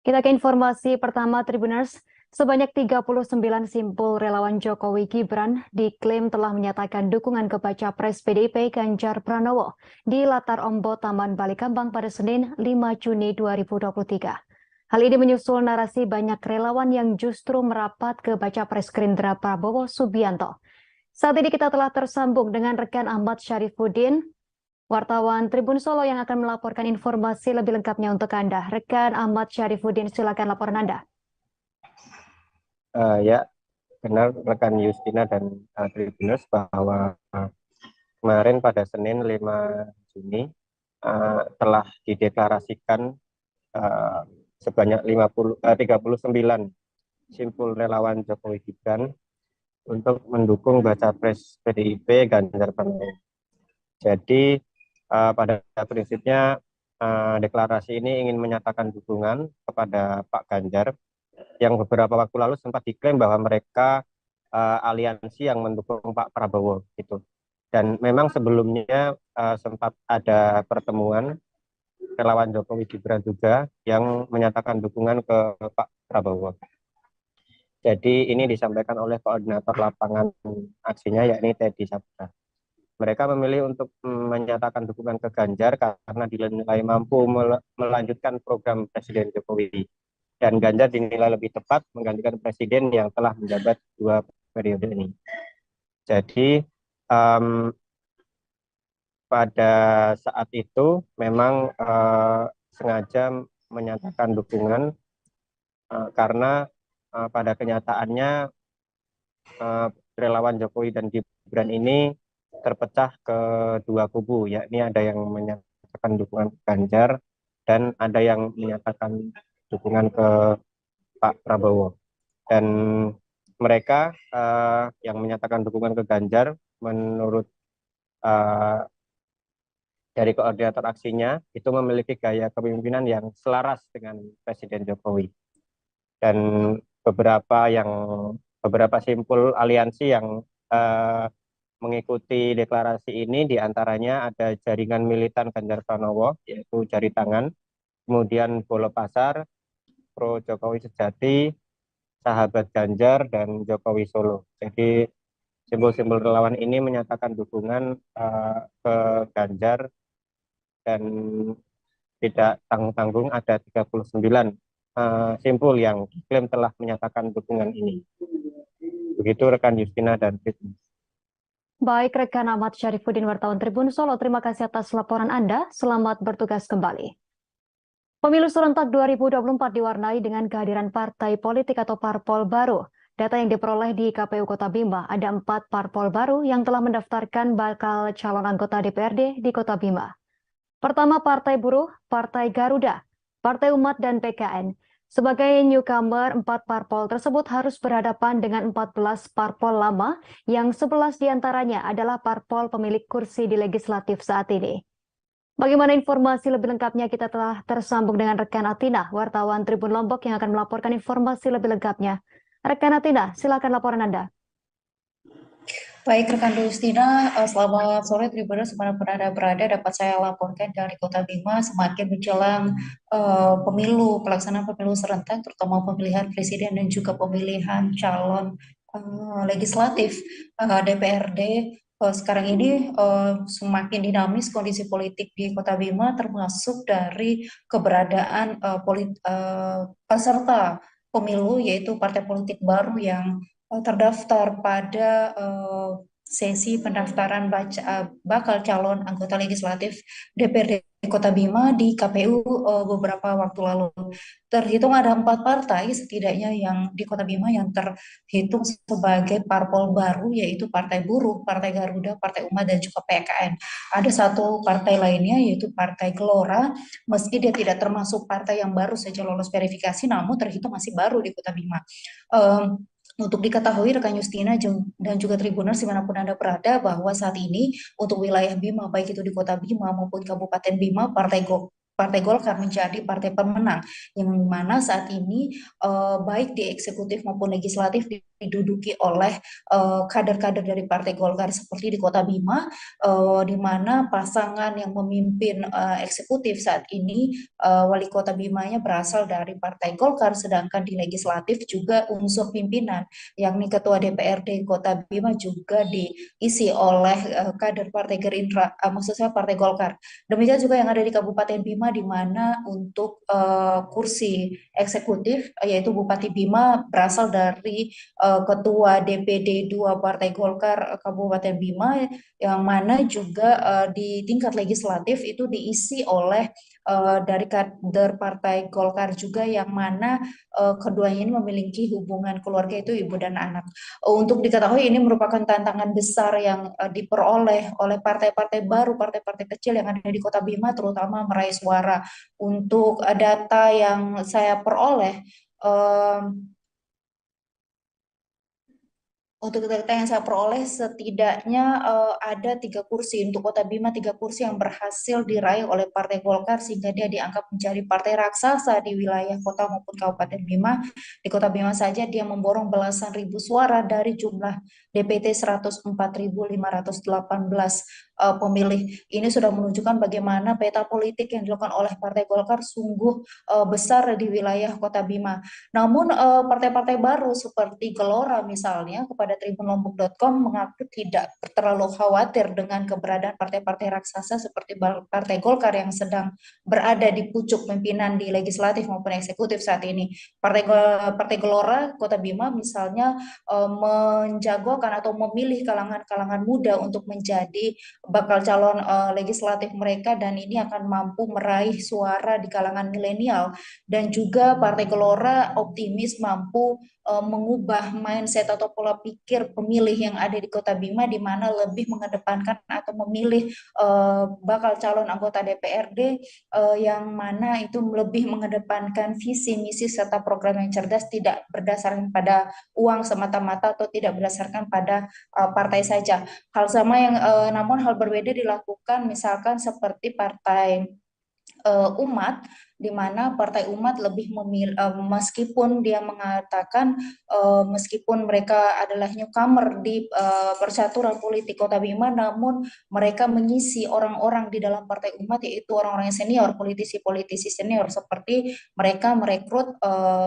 Kita ke informasi pertama Tribuners. Sebanyak 39 simpul relawan Jokowi Gibran diklaim telah menyatakan dukungan ke baca pres PDIP Ganjar Pranowo di latar Ombo Taman Balikambang pada Senin 5 Juni 2023. Hal ini menyusul narasi banyak relawan yang justru merapat ke baca pres Gerindra Prabowo Subianto. Saat ini kita telah tersambung dengan rekan Ahmad Syarifuddin, wartawan Tribun Solo yang akan melaporkan informasi lebih lengkapnya untuk Anda. Rekan Ahmad Syarifuddin, silakan laporan Anda. Ya, benar rekan Justina dan Tribuners bahwa kemarin pada Senin 5 Juni telah dideklarasikan uh, sebanyak 39 simpul relawan Jokowi Gibran untuk mendukung baca pres PDIP Ganjar Pranowo. Jadi pada prinsipnya deklarasi ini ingin menyatakan dukungan kepada Pak Ganjar yang beberapa waktu lalu sempat diklaim bahwa mereka aliansi yang mendukung Pak Prabowo gitu. Dan memang sebelumnya sempat ada pertemuan relawan Jokowi Gibran juga yang menyatakan dukungan ke Pak Prabowo. Jadi ini disampaikan oleh koordinator lapangan aksinya yakni Teddy Sabta. Mereka memilih untuk menyatakan dukungan ke Ganjar karena dinilai mampu melanjutkan program Presiden Jokowi. Dan Ganjar dinilai lebih tepat menggantikan presiden yang telah menjabat 2 periode ini. Jadi pada saat itu memang sengaja menyatakan dukungan karena pada kenyataannya relawan Jokowi dan Gibran ini terpecah ke dua kubu, yakni ada yang menyatakan dukungan ke Ganjar dan ada yang menyatakan dukungan ke Pak Prabowo. Dan mereka yang menyatakan dukungan ke Ganjar menurut dari koordinator aksinya itu memiliki gaya kepemimpinan yang selaras dengan Presiden Jokowi. Dan beberapa simpul aliansi yang mengikuti deklarasi ini diantaranya ada jaringan militan Ganjar Pranowo yaitu Jari Tangan, kemudian Bolo Pasar, Pro Jokowi Sejati, Sahabat Ganjar, dan Jokowi Solo. Jadi simbol-simbol relawan ini menyatakan dukungan ke Ganjar dan tidak tanggung-tanggung ada 39 simpul yang diklaim telah menyatakan dukungan ini. Begitu rekan Justina dan Fitness. Baik, rekan Ahmad Syarifuddin, wartawan Tribun Solo, terima kasih atas laporan Anda. Selamat bertugas kembali. Pemilu serentak 2024 diwarnai dengan kehadiran partai politik atau parpol baru. Data yang diperoleh di KPU Kota Bima, ada 4 parpol baru yang telah mendaftarkan bakal calon anggota DPRD di Kota Bima. Pertama, Partai Buruh, Partai Garuda, Partai Umat, dan PKN. Sebagai newcomer, 4 parpol tersebut harus berhadapan dengan 14 parpol lama yang 11 diantaranya adalah parpol pemilik kursi di legislatif saat ini. Bagaimana informasi lebih lengkapnya, kita telah tersambung dengan rekan Atina, wartawan Tribun Lombok yang akan melaporkan informasi lebih lengkapnya. Rekan Atina, silakan laporan Anda. Baik, rekan Justina, selamat sore Tribuners dimanapun Anda berada. Dapat saya laporkan dari Kota Bima semakin menjelang pelaksanaan pemilu serentak, terutama pemilihan presiden dan juga pemilihan calon legislatif DPRD. Sekarang ini semakin dinamis kondisi politik di Kota Bima, termasuk dari keberadaan peserta pemilu, yaitu partai politik baru yang terdaftar pada sesi pendaftaran bakal calon anggota legislatif DPRD Kota Bima di KPU beberapa waktu lalu. Terhitung ada 4 partai setidaknya yang di Kota Bima yang terhitung sebagai parpol baru, yaitu Partai Buruh, Partai Garuda, Partai Umat, dan juga PKN. Ada satu partai lainnya yaitu Partai Gelora, meski dia tidak termasuk partai yang baru saja lolos verifikasi, namun terhitung masih baru di Kota Bima. Untuk diketahui rekan Justina dan juga Tribuners dimanapun Anda berada, bahwa saat ini untuk wilayah Bima, baik itu di Kota Bima maupun Kabupaten Bima, Partai Golkar menjadi partai pemenang, yang mana saat ini baik di eksekutif maupun legislatif diduduki oleh kader-kader dari Partai Golkar seperti di Kota Bima, di mana pasangan yang memimpin eksekutif saat ini, wali kota Bimanya berasal dari Partai Golkar, sedangkan di legislatif juga unsur pimpinan, yakni Ketua DPRD Kota Bima juga diisi oleh kader Partai Gerindra, maksud saya Partai Golkar. Demikian juga yang ada di Kabupaten Bima, di mana untuk kursi eksekutif, yaitu Bupati Bima berasal dari Ketua DPD 2 Partai Golkar Kabupaten Bima, yang mana juga di tingkat legislatif itu diisi oleh dari kader Partai Golkar juga, yang mana keduanya ini memiliki hubungan keluarga, itu ibu dan anak. Untuk diketahui ini merupakan tantangan besar yang diperoleh oleh partai-partai baru, partai-partai kecil yang ada di Kota Bima, terutama meraih suara. Untuk data yang saya peroleh, untuk data yang saya peroleh, setidaknya ada 3 kursi untuk Kota Bima, 3 kursi yang berhasil diraih oleh Partai Golkar, sehingga dia dianggap menjadi partai raksasa di wilayah kota maupun Kabupaten Bima. Di Kota Bima saja dia memborong belasan ribu suara dari jumlah DPT 104.518 pemilih. Ini sudah menunjukkan bagaimana peta politik yang dilakukan oleh Partai Golkar sungguh besar di wilayah Kota Bima. Namun partai-partai baru seperti Gelora misalnya kepada tribunlombok.com mengaku tidak terlalu khawatir dengan keberadaan partai-partai raksasa seperti Partai Golkar yang sedang berada di pucuk pimpinan di legislatif maupun eksekutif saat ini. Partai Gelora Kota Bima misalnya menjagokan atau memilih kalangan-kalangan muda untuk menjadi bakal calon legislatif mereka, dan ini akan mampu meraih suara di kalangan milenial. Dan juga Partai Gelora optimis mampu mengubah mindset atau pola pikir pemilih yang ada di Kota Bima, di mana lebih mengedepankan atau memilih bakal calon anggota DPRD yang mana itu lebih mengedepankan visi misi serta program yang cerdas, tidak berdasarkan pada uang semata-mata atau tidak berdasarkan pada partai saja. Hal sama yang namun hal berbeda dilakukan misalkan seperti Partai Umat, di mana Partai Umat lebih memilih, meskipun dia mengatakan meskipun mereka adalah newcomer di percaturan politik Kota Bima, namun mereka mengisi orang-orang di dalam Partai Umat, yaitu orang-orang yang senior, politisi-politisi senior, seperti mereka merekrut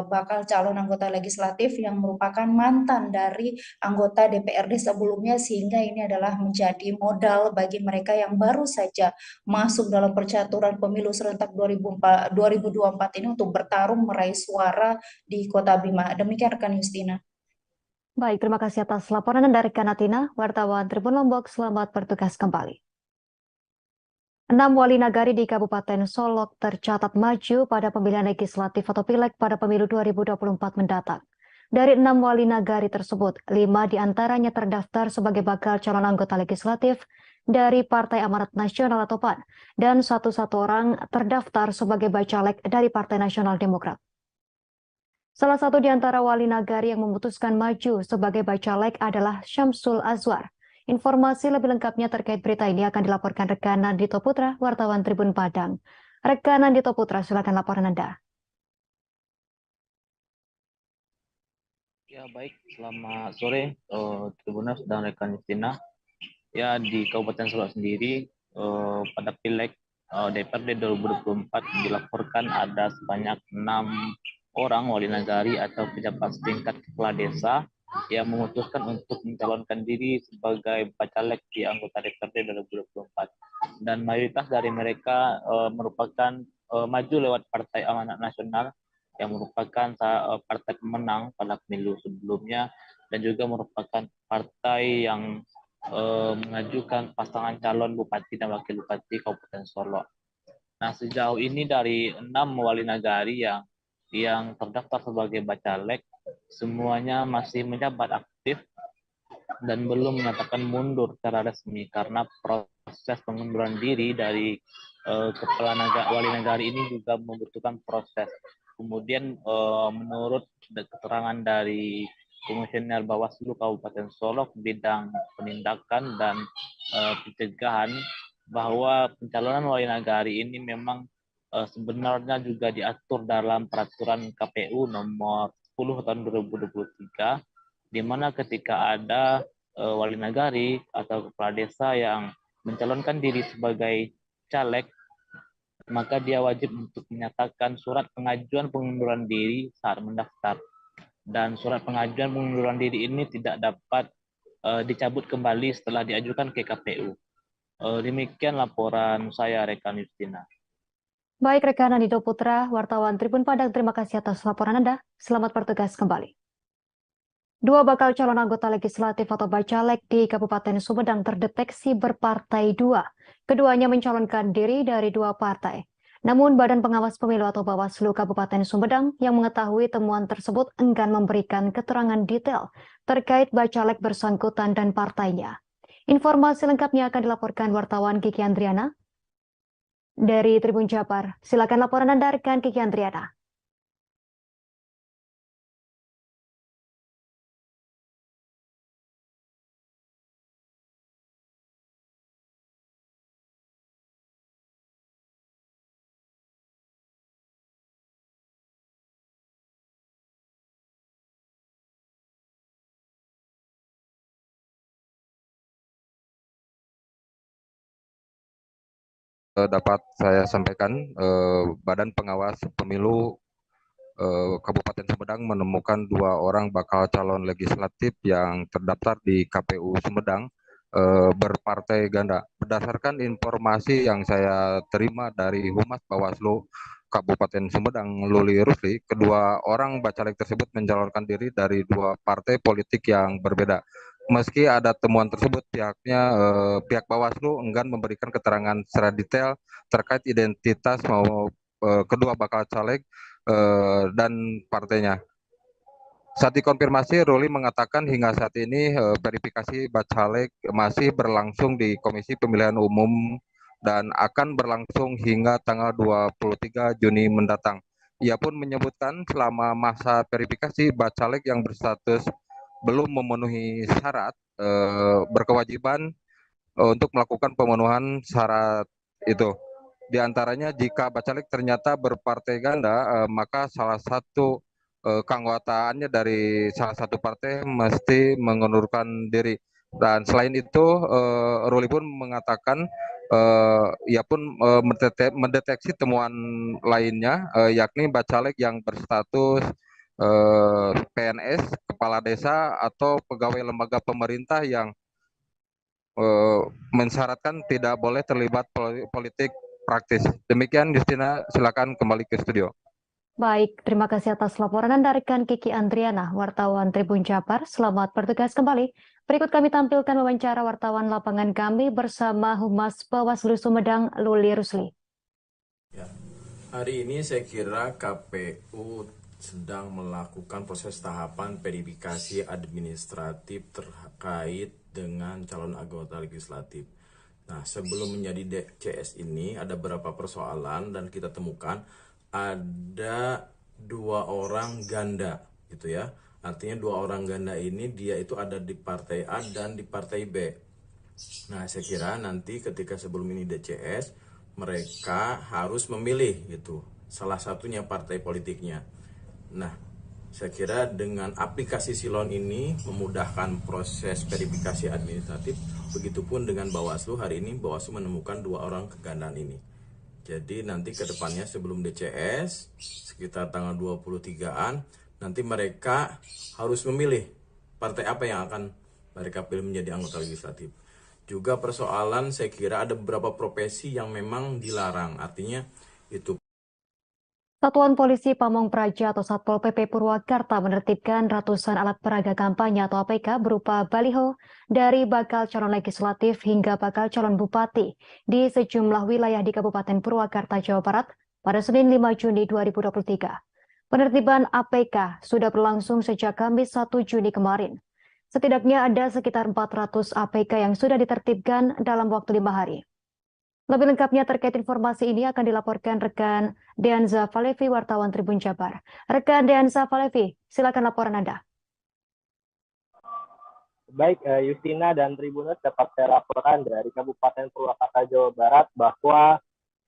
bakal calon anggota legislatif yang merupakan mantan dari anggota DPRD sebelumnya, sehingga ini adalah menjadi modal bagi mereka yang baru saja masuk dalam percaturan pemilu serentak 2024 ini untuk bertarung meraih suara di Kota Bima. Demikian rekan Justina. Baik, terima kasih atas laporan Anda rekan Atina, wartawan Tribun Lombok. Selamat bertugas kembali. 6 wali nagari di Kabupaten Solok tercatat maju pada pemilihan legislatif atau pileg pada pemilu 2024 mendatang. Dari 6 wali nagari tersebut, 5 diantaranya terdaftar sebagai bakal calon anggota legislatif dari Partai Amanat Nasional atau PAN, dan satu orang terdaftar sebagai bacalek dari Partai Nasional Demokrat. Salah satu di antara wali nagari yang memutuskan maju sebagai bacalek adalah Syamsul Azwar. Informasi lebih lengkapnya terkait berita ini akan dilaporkan rekan Nandito Putra, wartawan Tribun Padang. Rekan Nandito Putra, silakan laporan Anda. Ya baik, selamat sore Tribuners dan rekan Justina. Ya, di Kabupaten Solok sendiri pada pileg DPRD 2024 dilaporkan ada sebanyak 6 orang wali nagari atau pejabat setingkat kepala desa yang memutuskan untuk mencalonkan diri sebagai bacalek di anggota DPRD 2024. Dan mayoritas dari mereka merupakan maju lewat Partai Amanat Nasional yang merupakan partai pemenang pada pemilu sebelumnya, dan juga merupakan partai yang mengajukan pasangan calon bupati dan wakil bupati Kabupaten Solok. Nah, sejauh ini dari 6 wali nagari yang terdaftar sebagai bacalek, semuanya masih menjabat aktif dan belum menyatakan mundur secara resmi, karena proses pengunduran diri dari wali nagari ini juga membutuhkan proses. Kemudian menurut keterangan dari Komisioner Bawaslu Kabupaten Solok bidang penindakan dan pencegahan, bahwa pencalonan wali nagari ini memang sebenarnya juga diatur dalam peraturan KPU nomor 10 tahun 2023, di mana ketika ada wali nagari atau kepala desa yang mencalonkan diri sebagai caleg, maka dia wajib untuk menyatakan surat pengajuan pengunduran diri saat mendaftar. Dan surat pengajuan pengunduran diri ini tidak dapat dicabut kembali setelah diajukan ke KPU. Demikian laporan saya, rekan Justina. Baik rekan Anido Putra, wartawan Tribun Padang, terima kasih atas laporan Anda. Selamat bertugas kembali. Dua bakal calon anggota legislatif atau bacalek di Kabupaten Sumedang terdeteksi berpartai dua. Keduanya mencalonkan diri dari dua partai. Namun Badan Pengawas Pemilu atau Bawaslu Kabupaten Sumedang yang mengetahui temuan tersebut enggan memberikan keterangan detail terkait bacalek bersangkutan dan partainya. Informasi lengkapnya akan dilaporkan wartawan Kiki Andriana dari Tribun Jabar. Silakan laporan Anda, rekan Kiki Andriana. Dapat saya sampaikan, Badan Pengawas Pemilu Kabupaten Sumedang menemukan dua orang bakal calon legislatif yang terdaftar di KPU Sumedang berpartai ganda. Berdasarkan informasi yang saya terima dari Humas Bawaslu Kabupaten Sumedang, Luli Rusli, kedua orang bacalek tersebut mencalonkan diri dari dua partai politik yang berbeda. Meski ada temuan tersebut, pihak Bawaslu enggan memberikan keterangan secara detail terkait identitas kedua bakal caleg dan partainya. Saat dikonfirmasi, Ruli mengatakan hingga saat ini verifikasi bacalek masih berlangsung di Komisi Pemilihan Umum dan akan berlangsung hingga tanggal 23 Juni mendatang. Ia pun menyebutkan selama masa verifikasi bacalek yang berstatus belum memenuhi syarat berkewajiban untuk melakukan pemenuhan syarat itu. Di antaranya jika bacalek ternyata berpartai ganda, maka salah satu keanggotaannya dari salah satu partai mesti mengundurkan diri. Dan selain itu, Ruli pun mengatakan ia pun mendeteksi temuan lainnya, yakni bacalek yang berstatus PNS, kepala desa, atau pegawai lembaga pemerintah yang mensyaratkan tidak boleh terlibat politik praktis. Demikian, Justina, silakan kembali ke studio. Baik, terima kasih atas laporan Anda, rekan Kiki Andriana, wartawan Tribun Jabar. Selamat bertugas kembali. Berikut kami tampilkan wawancara wartawan lapangan kami bersama Humas Bawaslu Sumedang, Luli Rusli. Ya, hari ini saya kira KPU sedang melakukan proses tahapan verifikasi administratif terkait dengan calon anggota legislatif. Nah, sebelum menjadi DCS ini ada beberapa persoalan dan kita temukan ada dua orang ganda gitu ya. Artinya dua orang ganda ini dia itu ada di partai A dan di partai B. Nah, saya kira nanti ketika sebelum ini DCS mereka harus memilih gitu salah satunya partai politiknya. Nah, saya kira dengan aplikasi Silon ini memudahkan proses verifikasi administratif. Begitupun dengan Bawaslu, hari ini Bawaslu menemukan dua orang kegandaan ini. Jadi nanti ke depannya sebelum DCS sekitar tanggal 23-an nanti mereka harus memilih partai apa yang akan mereka pilih menjadi anggota legislatif. Juga persoalan saya kira ada beberapa profesi yang memang dilarang. Artinya itu Satuan Polisi Pamong Praja atau Satpol PP Purwakarta menertibkan ratusan alat peraga kampanye atau APK berupa baliho dari bakal calon legislatif hingga bakal calon bupati di sejumlah wilayah di Kabupaten Purwakarta, Jawa Barat pada Senin 5 Juni 2023. Penertiban APK sudah berlangsung sejak Kamis 1 Juni kemarin. Setidaknya ada sekitar 400 APK yang sudah ditertibkan dalam waktu 5 hari. Lebih lengkapnya terkait informasi ini akan dilaporkan rekan Deanza Falevi, wartawan Tribun Jabar. Rekan Deanza Falevi, silakan laporan Anda. Baik, Justina dan Tribuners, dapat saya laporkan dari Kabupaten Purwakarta, Jawa Barat bahwa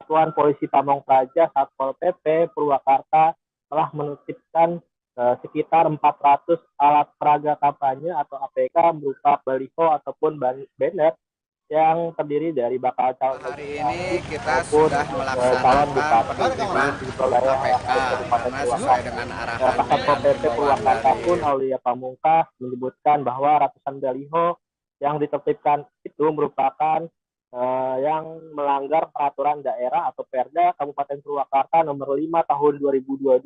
Satuan Polisi Pamong Praja Satpol PP Purwakarta telah menertibkan sekitar 400 alat peraga kampanye atau APK berupa baliho ataupun banner yang terdiri dari bakal calon Hari ini kita maupun sudah calon melaksanakan bupati penertiban di wilayah APK Kabupaten karena Purwakarta. sesuai dengan arahan Kasatpol dan PP himbauan Purwakarta dari pun Aulia Pamungkas menyebutkan bahwa ratusan baliho yang ditertibkan itu merupakan yang melanggar peraturan daerah atau Perda Kabupaten Purwakarta nomor 5 tahun 2022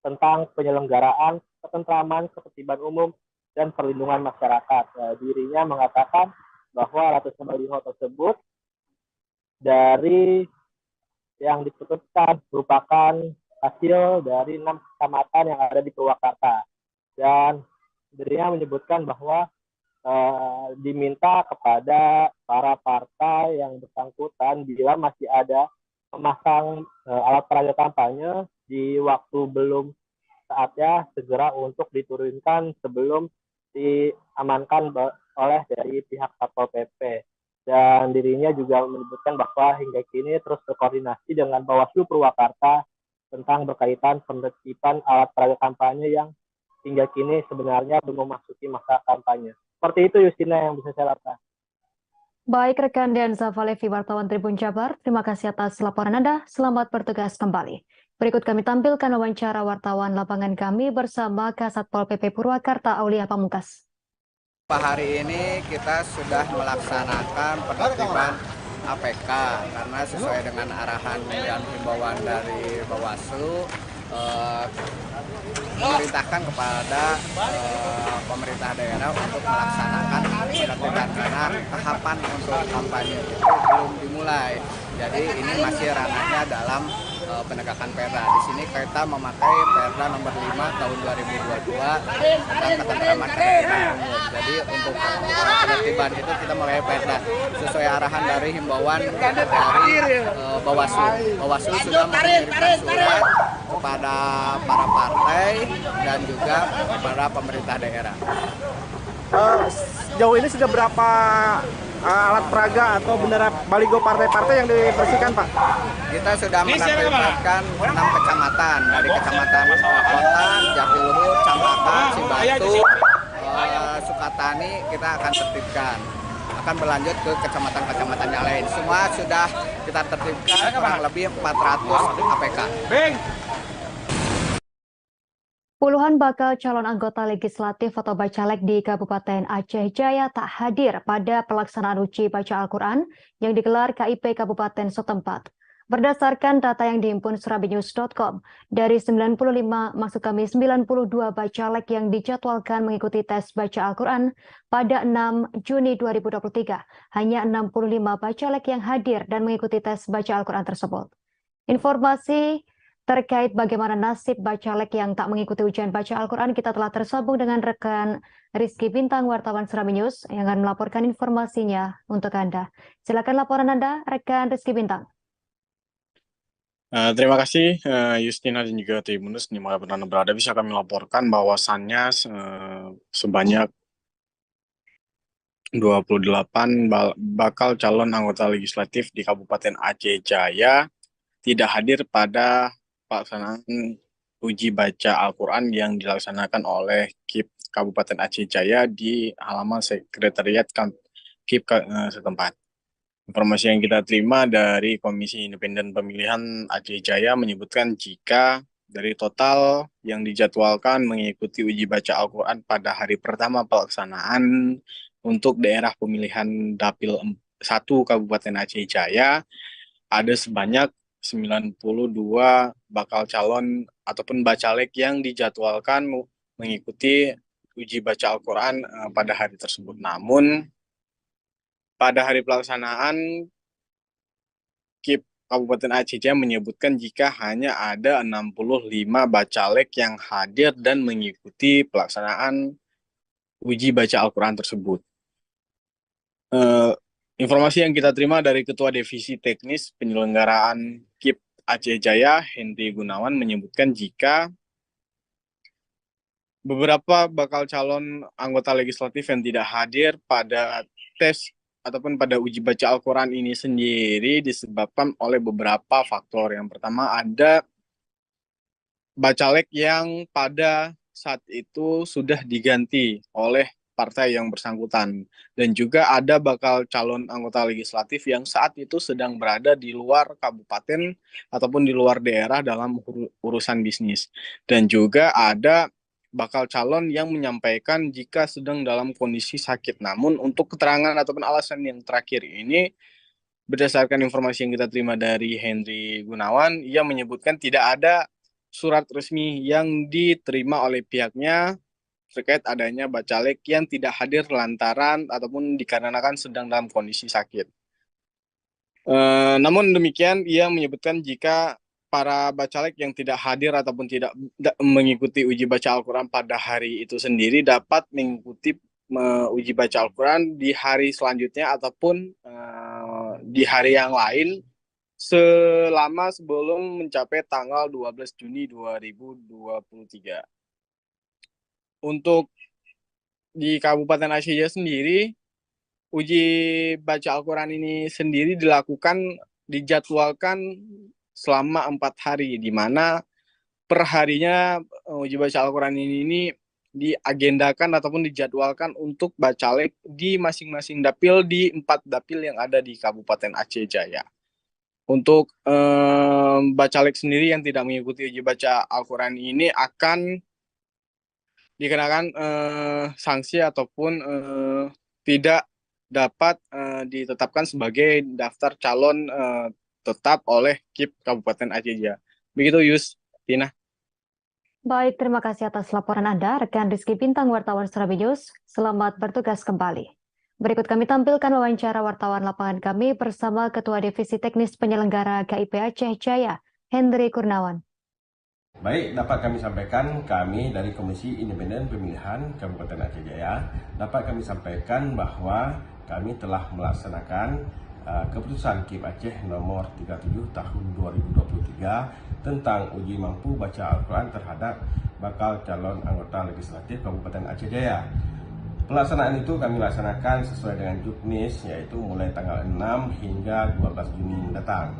tentang penyelenggaraan ketentraman, ketertiban umum, dan perlindungan masyarakat. Dirinya mengatakan bahwa ratusan baliho tersebut dari yang diputuskan merupakan hasil dari 6 kecamatan yang ada di Purwakarta. Dan dirinya menyebutkan bahwa diminta kepada para partai yang bersangkutan bila masih ada memasang alat peraga kampanye di waktu belum saatnya segera untuk diturunkan sebelum diamankan oleh dari pihak Satpol PP. Dan dirinya juga menyebutkan bahwa hingga kini terus berkoordinasi dengan Bawaslu Purwakarta tentang berkaitan penertiban alat peraga kampanye yang hingga kini sebenarnya belum memasuki masa kampanye. Seperti itu Justina yang bisa saya lakukan. Baik rekan Denza Valevi, wartawan Tribun Jabar, terima kasih atas laporan Anda. Selamat bertugas kembali. Berikut kami tampilkan wawancara wartawan lapangan kami bersama Kasatpol PP Purwakarta Aulia Pamungkas. hari ini kita sudah melaksanakan penertiban APK karena sesuai dengan arahan dan himbauan dari Bawaslu memerintahkan kepada pemerintah daerah untuk melaksanakan penertiban karena tahapan untuk kampanye itu belum dimulai. Jadi ini masih ranahnya dalam penegakan Perda. Di sini kita memakai Perda nomor 5 tahun 2022 tentang ketentraman ketertiban umum. Jadi untuk penertiban itu kita memakai Perda sesuai arahan dari himbauan dari Bawaslu. Bawaslu sudah mengirimkan surat kepada para partai dan juga kepada pemerintah daerah. Sejauh ini sudah berapa alat peraga atau bendera baligo partai-partai yang dibersihkan, Pak? Kita sudah menertibkan 6 kecamatan dari kecamatan Kota, Jatiluhur, Campaka, Cibatu, Sukatani kita akan tertibkan. Akan berlanjut ke kecamatan-kecamatan yang lain. Semua sudah kita tertibkan kurang lebih 400 APK. Puluhan bakal calon anggota legislatif atau bacalek di Kabupaten Aceh Jaya tak hadir pada pelaksanaan uji baca Al-Quran yang digelar KIP Kabupaten setempat. Berdasarkan data yang dihimpun serabinews.com, dari 92 bacalek yang dijadwalkan mengikuti tes baca Al-Quran pada 6 Juni 2023, hanya 65 bacalek yang hadir dan mengikuti tes baca Al-Quran tersebut. Informasi terkait bagaimana nasib bacalek yang tak mengikuti ujian baca Al-Quran, kita telah tersambung dengan rekan Rizky Bintang, wartawan Serambi News, yang akan melaporkan informasinya untuk Anda. Silakan laporan Anda, rekan Rizky Bintang. Terima kasih Justina dan juga Tribunus, dimanapun Anda berada. Bisa kami laporkan bahwasannya sebanyak 28 bakal calon anggota legislatif di Kabupaten Aceh Jaya tidak hadir pada pelaksanaan uji baca Al-Quran yang dilaksanakan oleh KIP Kabupaten Aceh Jaya di halaman Sekretariat KIP setempat. Informasi yang kita terima dari Komisi Independen Pemilihan Aceh Jaya menyebutkan jika dari total yang dijadwalkan mengikuti uji baca Al-Quran pada hari pertama pelaksanaan untuk daerah pemilihan Dapil 1 Kabupaten Aceh Jaya, ada sebanyak 92 bakal calon ataupun bacalek yang dijadwalkan mengikuti uji baca Al-Quran pada hari tersebut. Namun, pada hari pelaksanaan, KIP Kabupaten Aceh Jaya menyebutkan jika hanya ada 65 bacalek yang hadir dan mengikuti pelaksanaan uji baca Al-Quran tersebut. Informasi yang kita terima dari Ketua Divisi Teknis Penyelenggaraan KIP Aceh Jaya, Henry Gunawan, menyebutkan jika beberapa bakal calon anggota legislatif yang tidak hadir pada tes ataupun pada uji baca Al-Quran ini sendiri disebabkan oleh beberapa faktor. Yang pertama, ada bacalek yang pada saat itu sudah diganti oleh partai yang bersangkutan. Dan juga ada bakal calon anggota legislatif yang saat itu sedang berada di luar kabupaten ataupun di luar daerah dalam urusan bisnis. Dan juga ada bakal calon yang menyampaikan jika sedang dalam kondisi sakit. Namun untuk keterangan ataupun alasan yang terakhir ini, berdasarkan informasi yang kita terima dari Henry Gunawan, ia menyebutkan tidak ada surat resmi yang diterima oleh pihaknya terkait adanya bacalek yang tidak hadir lantaran ataupun dikarenakan sedang dalam kondisi sakit. Namun demikian, ia menyebutkan jika para bacalek yang tidak hadir ataupun tidak mengikuti uji baca Al-Quran pada hari itu sendiri dapat mengikuti uji baca Al-Quran di hari selanjutnya ataupun di hari yang lain selama sebelum mencapai tanggal 12 Juni 2023. Untuk di Kabupaten Aceh Jaya sendiri, uji baca Al-Quran ini sendiri dijadwalkan selama 4 hari, di mana per harinya uji baca Al-Quran ini diagendakan ataupun dijadwalkan untuk bacalek di masing-masing dapil di 4 dapil yang ada di Kabupaten Aceh Jaya. Untuk bacalek sendiri yang tidak mengikuti uji baca Al-Quran ini akan dikenakan sanksi ataupun tidak dapat ditetapkan sebagai daftar calon tetap oleh KIP Kabupaten Aceh Jaya. Begitu Yus, Tina. Baik, terima kasih atas laporan Anda, rekan Rizky Bintang, wartawan Serabi News. Selamat bertugas kembali. Berikut kami tampilkan wawancara wartawan lapangan kami bersama Ketua Divisi Teknis Penyelenggara KIP Aceh Jaya, Henry Kurnawan. Baik, dapat kami sampaikan, kami dari Komisi Independen Pemilihan Kabupaten Aceh Jaya dapat kami sampaikan bahwa kami telah melaksanakan keputusan KIP Aceh nomor 37 tahun 2023 tentang uji mampu baca Al-Quran terhadap bakal calon anggota legislatif Kabupaten Aceh Jaya. Pelaksanaan itu kami laksanakan sesuai dengan juknis, yaitu mulai tanggal 6 hingga 12 Juni mendatang.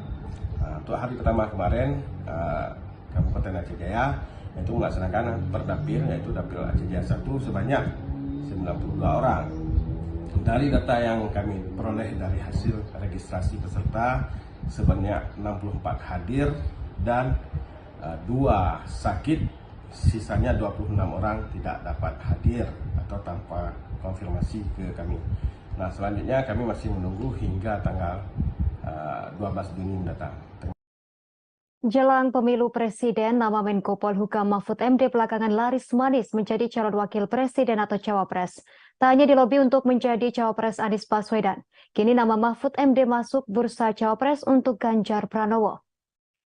Untuk hari pertama kemarin, Kabupaten Aceh Jaya itu melaksanakan per dapil, yaitu dapil Aceh Jaya 1 sebanyak 92 orang. Dari data yang kami peroleh dari hasil registrasi peserta sebanyak 64 hadir dan 2 sakit, sisanya 26 orang tidak dapat hadir atau tanpa konfirmasi ke kami. Nah, selanjutnya kami masih menunggu hingga tanggal 12 Juni mendatang. Jelang pemilu presiden, nama Menko Polhukam Mahfud MD belakangan laris manis menjadi calon wakil presiden atau cawapres. Tak hanya dilobi untuk menjadi cawapres Anies Baswedan, kini nama Mahfud MD masuk bursa cawapres untuk Ganjar Pranowo.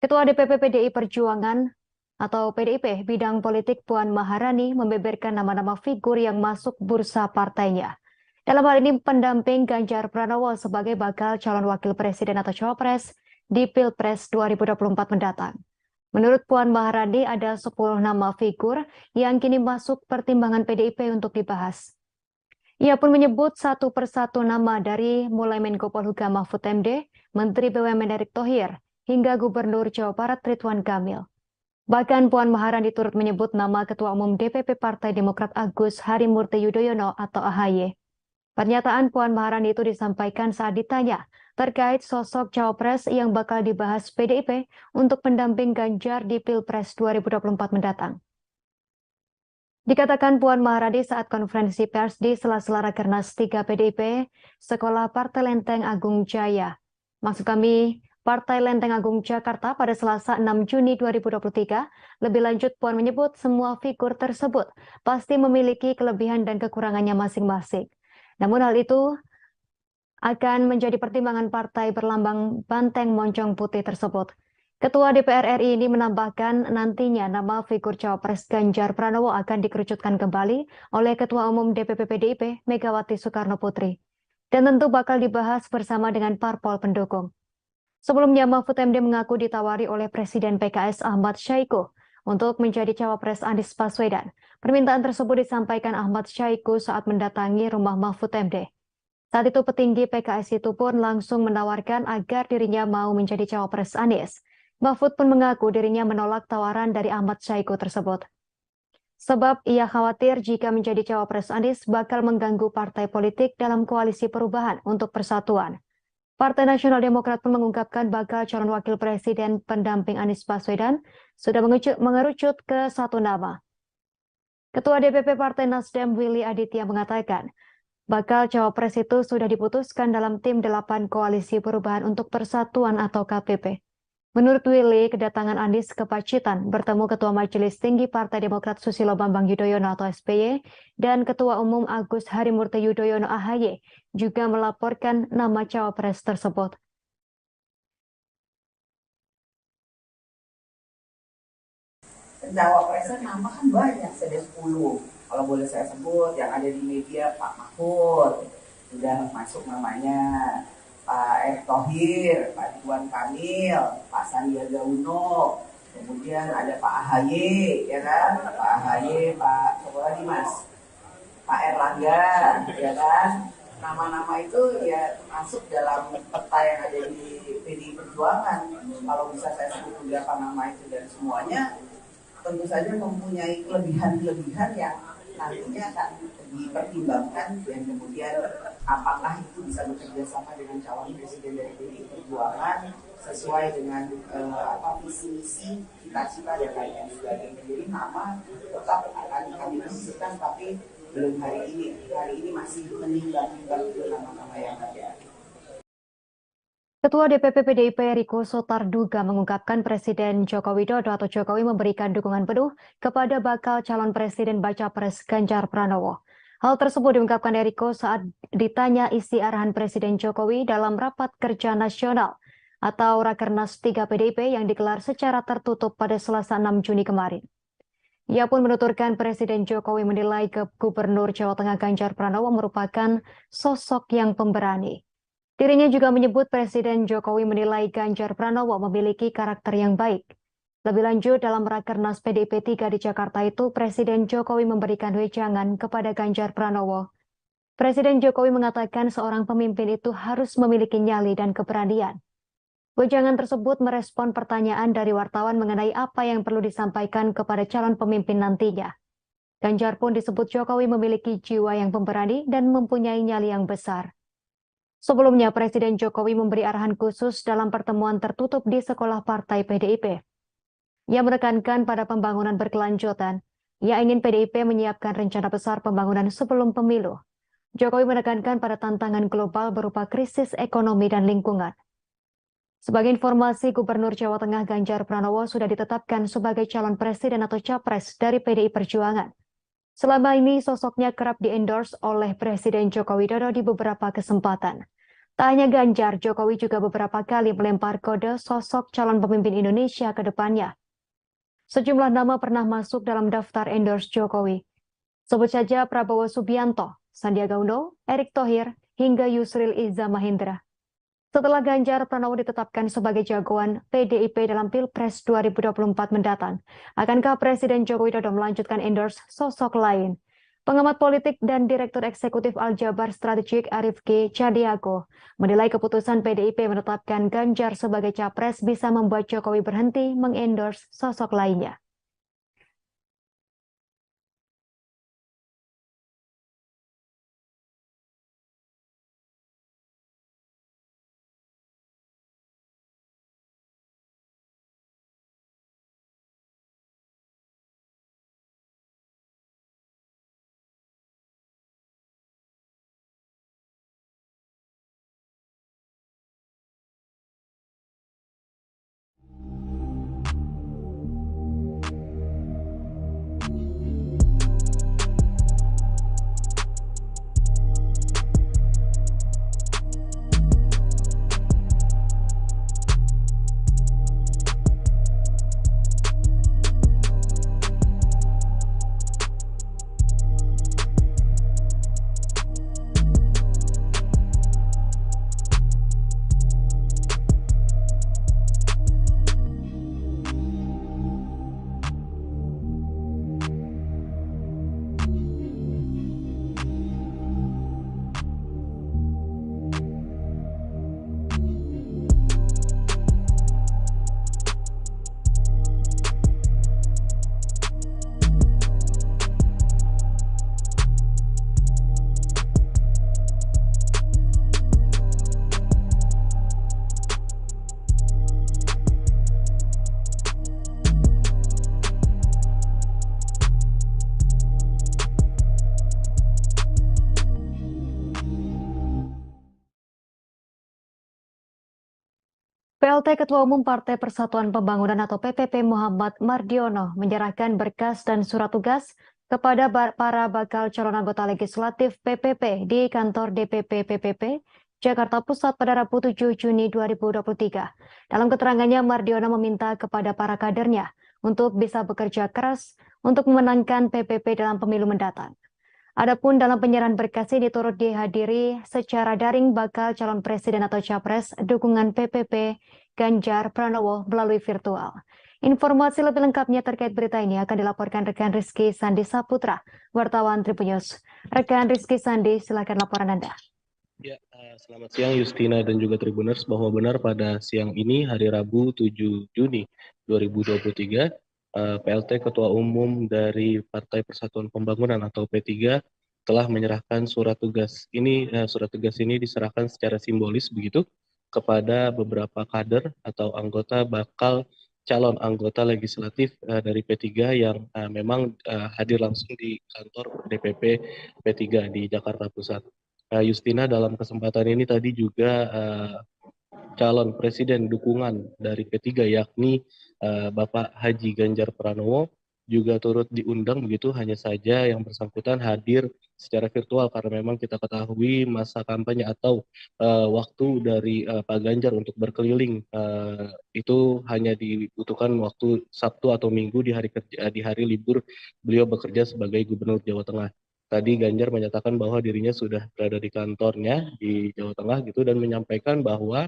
Ketua DPP PDI Perjuangan atau PDIP bidang politik Puan Maharani membeberkan nama-nama figur yang masuk bursa partainya. Dalam hal ini pendamping Ganjar Pranowo sebagai bakal calon wakil presiden atau cawapres di Pilpres 2024 mendatang. Menurut Puan Maharani ada 10 nama figur yang kini masuk pertimbangan PDIP untuk dibahas. Ia pun menyebut satu persatu nama dari mulai Menko Polhukam Mahfud MD, Menteri BUMN Erick Thohir, hingga Gubernur Jawa Barat Ridwan Kamil. Bahkan Puan Maharani turut menyebut nama Ketua Umum DPP Partai Demokrat Agus Harimurti Yudhoyono atau AHY. Pernyataan Puan Maharani itu disampaikan saat ditanya terkait sosok cawapres yang bakal dibahas PDIP untuk pendamping Ganjar di Pilpres 2024 mendatang. Dikatakan Puan Maharani saat konferensi pers di sela-sela Rakernas 3 PDIP Sekolah Partai Lenteng Agung Jaya. Maksud kami Partai Lenteng Agung Jakarta pada Selasa 6 Juni 2023. Lebih lanjut Puan menyebut semua figur tersebut pasti memiliki kelebihan dan kekurangannya masing-masing. Namun hal itu akan menjadi pertimbangan partai berlambang banteng moncong putih tersebut. Ketua DPR RI ini menambahkan nantinya nama figur cawapres Ganjar Pranowo akan dikerucutkan kembali oleh Ketua Umum DPP PDIP Megawati Soekarno Putri dan tentu bakal dibahas bersama dengan parpol pendukung. Sebelumnya Mahfud MD mengaku ditawari oleh Presiden PKS Ahmad Syahiku untuk menjadi cawapres Anies Baswedan. Permintaan tersebut disampaikan Ahmad Syahiku saat mendatangi rumah Mahfud MD. Saat itu petinggi PKS itu pun langsung menawarkan agar dirinya mau menjadi cawapres Anies. Mahfud pun mengaku dirinya menolak tawaran dari Ahmad Syahiku tersebut. Sebab ia khawatir jika menjadi cawapres Anies bakal mengganggu partai politik dalam koalisi perubahan untuk persatuan. Partai Nasional Demokrat pun mengungkapkan bakal calon wakil presiden pendamping Anies Baswedan sudah mengerucut ke satu nama. Ketua DPP Partai Nasdem Willy Aditya mengatakan, bakal cawapres itu sudah diputuskan dalam tim 8 Koalisi Perubahan untuk Persatuan atau KPP. Menurut Willy, kedatangan Anies ke Pacitan bertemu Ketua Majelis Tinggi Partai Demokrat Susilo Bambang Yudhoyono atau SBY dan Ketua Umum Agus Harimurti Yudhoyono AHY juga melaporkan nama cawapres tersebut. Cawapresnya nama kan banyak, ada 10. Kalau boleh saya sebut, yang ada di media Pak Mahfud, sudah masuk namanya. Pak Erick Thohir, Pak Ridwan Kamil, Pak Sandiaga Uno, kemudian ada Pak AHY, ya kan? Pak AHY, Pak siapa lagi Mas? Pak Erlangga, ya kan? Nama-nama itu ya masuk dalam peta yang ada di PDI Perjuangan. Kalau bisa saya sebut beberapa nama itu dan semuanya tentu saja mempunyai kelebihan-kelebihan yang nantinya akan dipertimbangkan dan kemudian apakah itu bisa bekerja sama dengan calon presiden dari PDI Perjuangan sesuai dengan visi misi cita-cita dan lain sebagainya. Jadi nama tetap akan kami diskusikan tapi belum hari ini. Hari ini masih menimbang-nimbang nama-nama yang ada. Ketua DPP PDIP Riko Sotarduga mengungkapkan Presiden Joko Widodo atau Jokowi memberikan dukungan penuh kepada bakal calon presiden baca pres Ganjar Pranowo. Hal tersebut diungkapkan Riko saat ditanya isi arahan Presiden Jokowi dalam rapat kerja nasional atau Rakernas 3 PDIP yang digelar secara tertutup pada Selasa 6 Juni kemarin. Ia pun menuturkan Presiden Jokowi menilai Gubernur Jawa Tengah Ganjar Pranowo merupakan sosok yang pemberani. Dirinya juga menyebut Presiden Jokowi menilai Ganjar Pranowo memiliki karakter yang baik. Lebih lanjut, dalam Rakernas PDIP 3 di Jakarta itu, Presiden Jokowi memberikan wejangan kepada Ganjar Pranowo. Presiden Jokowi mengatakan seorang pemimpin itu harus memiliki nyali dan keberanian. Wejangan tersebut merespon pertanyaan dari wartawan mengenai apa yang perlu disampaikan kepada calon pemimpin nantinya. Ganjar pun disebut Jokowi memiliki jiwa yang pemberani dan mempunyai nyali yang besar. Sebelumnya, Presiden Jokowi memberi arahan khusus dalam pertemuan tertutup di sekolah partai PDIP. Ia menekankan pada pembangunan berkelanjutan. Ia ingin PDIP menyiapkan rencana besar pembangunan sebelum pemilu. Jokowi menekankan pada tantangan global berupa krisis ekonomi dan lingkungan. Sebagai informasi, Gubernur Jawa Tengah Ganjar Pranowo sudah ditetapkan sebagai calon presiden atau capres dari PDI Perjuangan. Selama ini sosoknya kerap di-endorse oleh Presiden Joko Widodo di beberapa kesempatan. Tak hanya Ganjar, Jokowi juga beberapa kali melempar kode sosok calon pemimpin Indonesia ke depannya. Sejumlah nama pernah masuk dalam daftar endorse Jokowi. Sebut saja Prabowo Subianto, Sandiaga Uno, Erick Thohir, hingga Yusril Iza Mahendra. Setelah Ganjar Pranowo ditetapkan sebagai jagoan PDIP dalam Pilpres 2024 mendatang, akankah Presiden Joko Widodo melanjutkan endorse sosok lain? Pengamat politik dan Direktur Eksekutif Aljabar Strategik Arif G. Chadiago menilai keputusan PDIP menetapkan Ganjar sebagai capres bisa membuat Jokowi berhenti mengendorse sosok lainnya. PLT Ketua Umum Partai Persatuan Pembangunan atau PPP Muhammad Mardiono menyerahkan berkas dan surat tugas kepada para bakal calon anggota legislatif PPP di kantor DPP PPP Jakarta Pusat pada Rabu 7 Juni 2023. Dalam keterangannya, Mardiono meminta kepada para kadernya untuk bisa bekerja keras untuk memenangkan PPP dalam pemilu mendatang. Adapun dalam penyerahan berkas ini turut dihadiri secara daring bakal calon presiden atau capres dukungan PPP Ganjar Pranowo melalui virtual. Informasi lebih lengkapnya terkait berita ini akan dilaporkan rekan Rizky Sandi Saputra, wartawan Tribun News. Rekan Rizky Sandi, silakan laporan Anda. Ya, selamat siang Justina dan juga Tribuners, bahwa benar pada siang ini hari Rabu 7 Juni 2023, PLT Ketua Umum dari Partai Persatuan Pembangunan atau P3 telah menyerahkan surat tugas. Surat tugas ini diserahkan secara simbolis begitu kepada beberapa kader atau anggota bakal calon anggota legislatif dari P3 yang memang hadir langsung di kantor DPP P3 di Jakarta Pusat. Justina, dalam kesempatan ini tadi juga calon presiden dukungan dari P3 yakni Bapak Haji Ganjar Pranowo juga turut diundang begitu, hanya saja yang bersangkutan hadir secara virtual karena memang kita ketahui masa kampanye atau waktu dari Pak Ganjar untuk berkeliling itu hanya dibutuhkan waktu Sabtu atau Minggu di hari libur beliau bekerja sebagai Gubernur Jawa Tengah. Tadi Ganjar menyatakan bahwa dirinya sudah berada di kantornya di Jawa Tengah gitu dan menyampaikan bahwa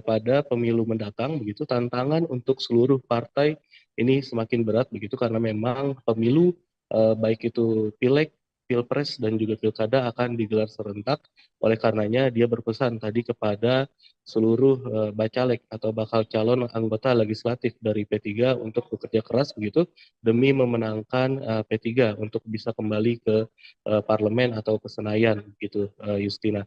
pada pemilu mendatang begitu tantangan untuk seluruh partai ini semakin berat begitu karena memang pemilu baik itu pileg, pilpres dan juga pilkada akan digelar serentak. Oleh karenanya dia berpesan tadi kepada seluruh bacalek atau bakal calon anggota legislatif dari P3 untuk bekerja keras begitu demi memenangkan P3 untuk bisa kembali ke parlemen atau ke Senayan gitu, Justina.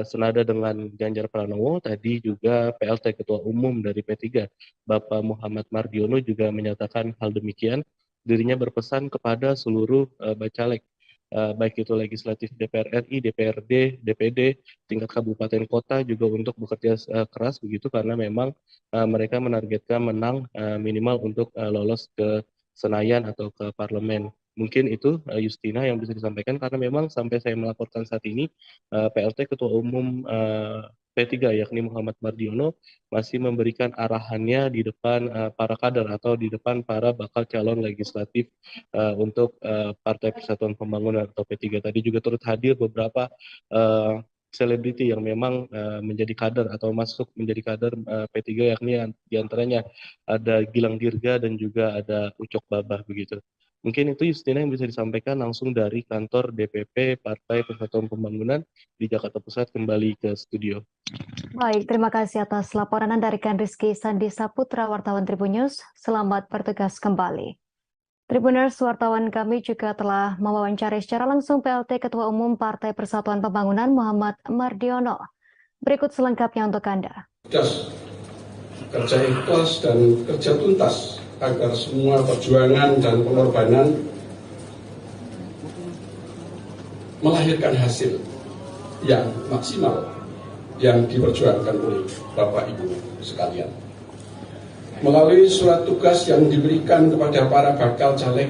Senada dengan Ganjar Pranowo, tadi juga PLT Ketua Umum dari P3, Bapak Muhammad Mardiono juga menyatakan hal demikian. Dirinya berpesan kepada seluruh bacalek, baik itu legislatif DPR RI, DPRD, DPD, tingkat kabupaten kota juga untuk bekerja keras begitu karena memang mereka menargetkan menang minimal untuk lolos ke Senayan atau ke parlemen. Mungkin itu Justina yang bisa disampaikan karena memang sampai saya melaporkan saat ini PLT Ketua Umum P3 yakni Muhammad Mardiono masih memberikan arahannya di depan para kader atau di depan para bakal calon legislatif untuk Partai Persatuan Pembangunan atau P3. Tadi juga turut hadir beberapa selebriti yang memang menjadi kader atau masuk menjadi kader P3 yakni diantaranya ada Gilang Dirga dan juga ada Ucok Babah begitu. Mungkin itu Justina yang bisa disampaikan langsung dari kantor DPP Partai Persatuan Pembangunan di Jakarta Pusat kembali ke studio. Baik, terima kasih atas laporan Anda rekan Rizky Sandi Saputra, wartawan Tribun News. Selamat bertugas kembali. Tribuners, wartawan kami juga telah mewawancari secara langsung PLT Ketua Umum Partai Persatuan Pembangunan Muhammad Mardiono. Berikut selengkapnya untuk Anda. Kerja ikhlas dan kerja tuntas agar semua perjuangan dan pengorbanan melahirkan hasil yang maksimal yang diperjuangkan oleh Bapak Ibu sekalian. Melalui surat tugas yang diberikan kepada para bakal caleg,